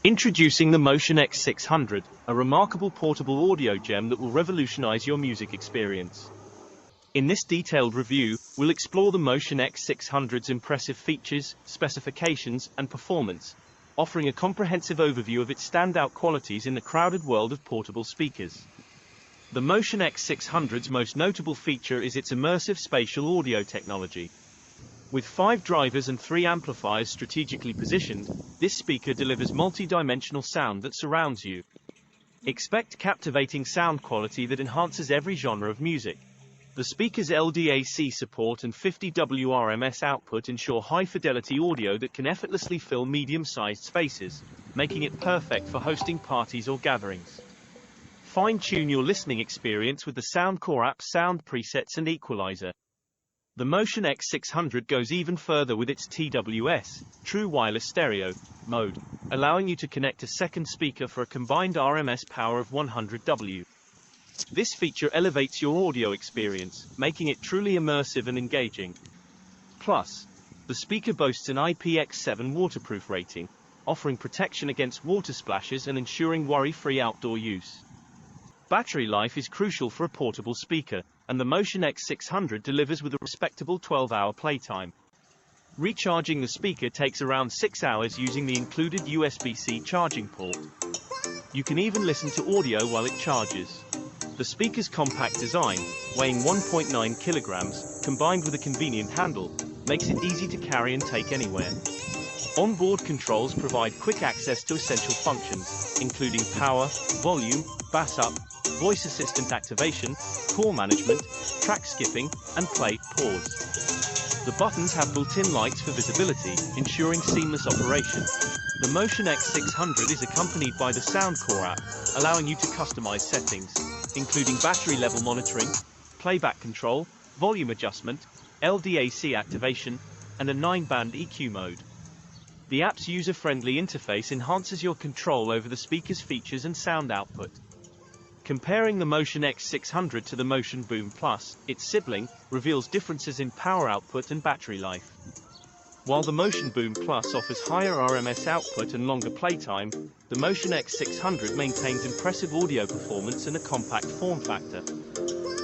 Introducing the Motion X600, a remarkable portable audio gem that will revolutionize your music experience. In this detailed review, we'll explore the Motion X600's impressive features, specifications, and performance, offering a comprehensive overview of its standout qualities in the crowded world of portable speakers. The Motion X600's most notable feature is its immersive spatial audio technology. With 5 drivers and 3 amplifiers strategically positioned, this speaker delivers multi-dimensional sound that surrounds you. Expect captivating sound quality that enhances every genre of music. The speaker's LDAC support and 50 WRMS output ensure high-fidelity audio that can effortlessly fill medium-sized spaces, making it perfect for hosting parties or gatherings. Fine-tune your listening experience with the Soundcore app sound presets and equalizer. The Motion X600 goes even further with its TWS, True Wireless Stereo, mode, allowing you to connect a second speaker for a combined RMS power of 100 W. This feature elevates your audio experience, making it truly immersive and engaging. Plus, the speaker boasts an IPX7 waterproof rating, offering protection against water splashes and ensuring worry-free outdoor use. Battery life is crucial for a portable speaker, and the Motion X600 delivers with a respectable 12-hour playtime. Recharging the speaker takes around 6 hours using the included USB-C charging port. You can even listen to audio while it charges. The speaker's compact design, weighing 1.9 kilograms, combined with a convenient handle, makes it easy to carry and take anywhere. Onboard controls provide quick access to essential functions, including power, volume, bass up, voice assistant activation, call management, track skipping, and play, pause. The buttons have built-in lights for visibility, ensuring seamless operation. The Motion X600 is accompanied by the Soundcore app, allowing you to customize settings, including battery level monitoring, playback control, volume adjustment, LDAC activation, and a 9-band EQ mode. The app's user-friendly interface enhances your control over the speaker's features and sound output. Comparing the Motion X600 to the Motion Boom Plus, its sibling, reveals differences in power output and battery life. While the Motion Boom Plus offers higher RMS output and longer playtime, the Motion X600 maintains impressive audio performance and a compact form factor.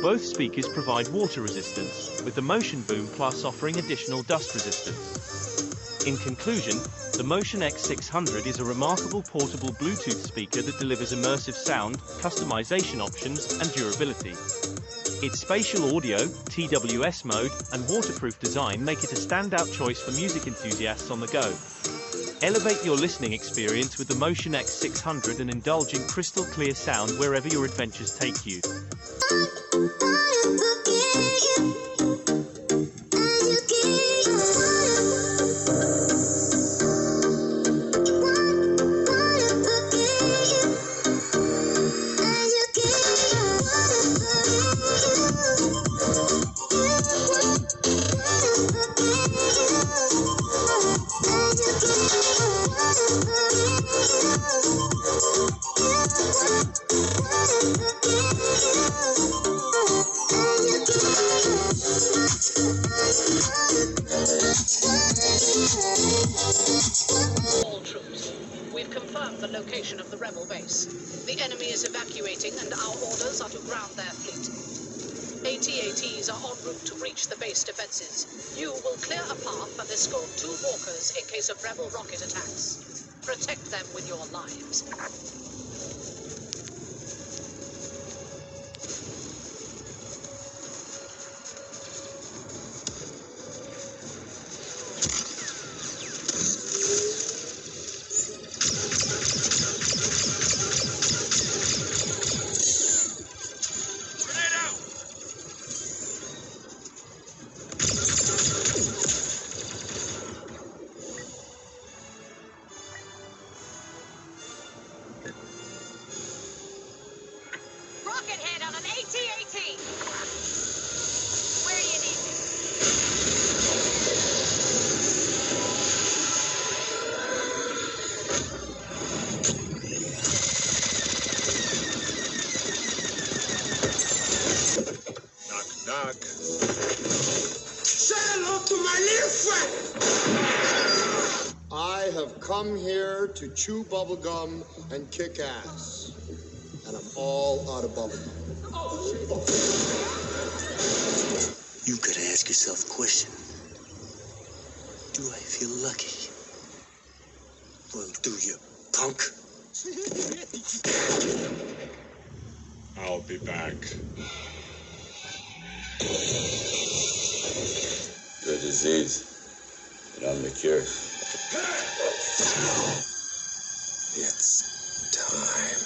Both speakers provide water resistance, with the Motion Boom Plus offering additional dust resistance. In conclusion, the Motion X600 is a remarkable portable Bluetooth speaker that delivers immersive sound, customization options, and durability. Its spatial audio, TWS mode, and waterproof design make it a standout choice for music enthusiasts on the go. Elevate your listening experience with the Motion X600 and indulge in crystal clear sound wherever your adventures take you. All troops, we've confirmed the location of the rebel base. The enemy is evacuating and our orders are to ground their fleet. AT-ATs are en route to breach the base defenses. You will clear a path and escort 2 walkers in case of rebel rocket attacks. Protect them with your lives. Rocket head on an AT-AT! Where do you need me? Knock, knock. Say hello to my little friend! I have have come here to chew bubblegum and kick ass. And I'm all out of bubblegum. You gotta ask yourself a question. Do I feel lucky? Well, do you, punk? I'll be back. Your disease, and I'm the cure. It's time.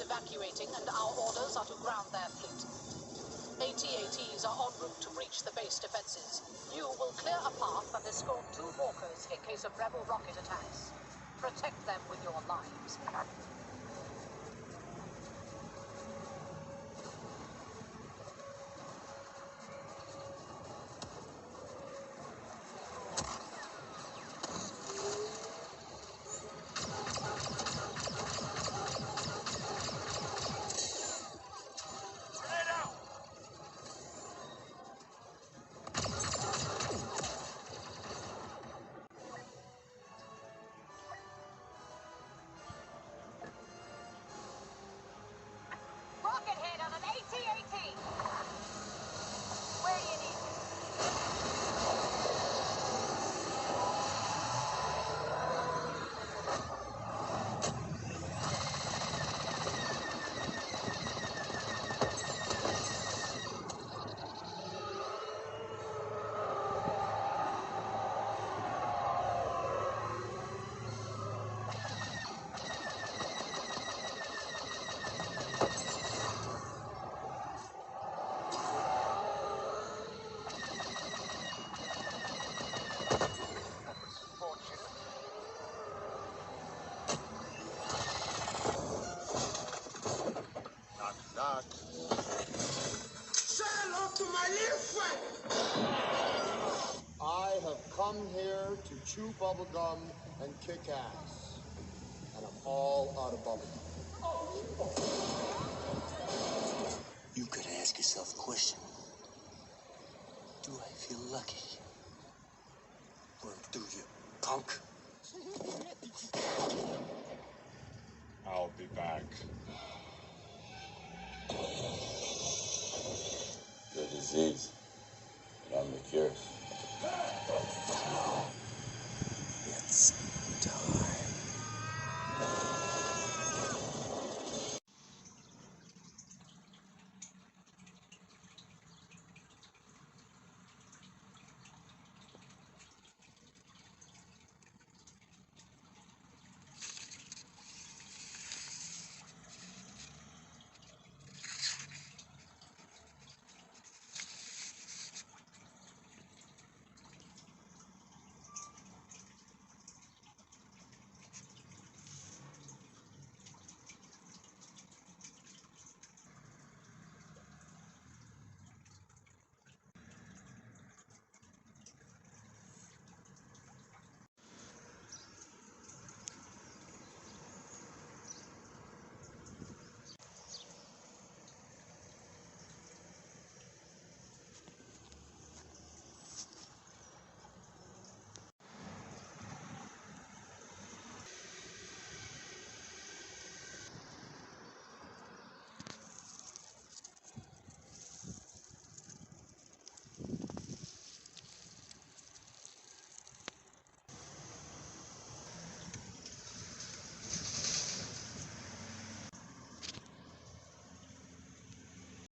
Evacuating, and our orders are to ground their fleet. AT-ATs are en route to breach the base defenses. You will clear a path and escort 2 walkers in case of rebel rocket attacks. Protect them with your lives. Rocket head on an AT-AT. Where do you need it? Knock, knock. Say hello to my little friend. I have come here to chew bubblegum and kick ass. And I'm all out of bubblegum. You gotta ask yourself a question. Do I feel lucky? Well, do you, punk? I'll be back. Your disease,